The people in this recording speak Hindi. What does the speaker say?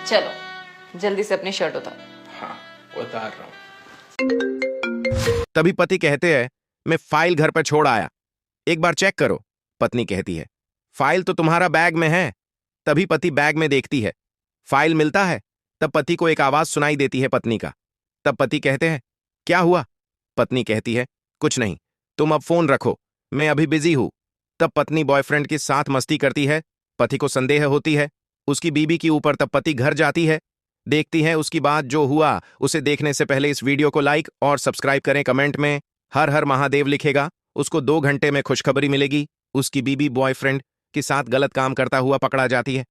चलो जल्दी से अपनी शर्ट उतार। हाँ, उतार रहा हूँ। तभी पति कहते हैं, मैं फाइल घर पर छोड़ आया, एक बार चेक करो। पत्नी कहती है, फाइल तो तुम्हारा बैग में है। तभी पति बैग में देखती है, फाइल मिलता है। तब पति को एक आवाज सुनाई देती है पत्नी का। तब पति कहते हैं, क्या हुआ? पत्नी कहती है, कुछ नहीं, तुम अब फोन रखो, मैं अभी बिजी हूं। तब पत्नी बॉयफ्रेंड के साथ मस्ती करती है। पति को संदेह होती है उसकी बीबी के ऊपर। तब पति घर जाती है, देखती है उसकी बात जो हुआ। उसे देखने से पहले इस वीडियो को लाइक और सब्सक्राइब करें। कमेंट में हर हर महादेव लिखेगा। उसको 2 घंटे में खुशखबरी मिलेगी। उसकी बीबी बॉयफ्रेंड के साथ गलत काम करता हुआ पकड़ा जाती है।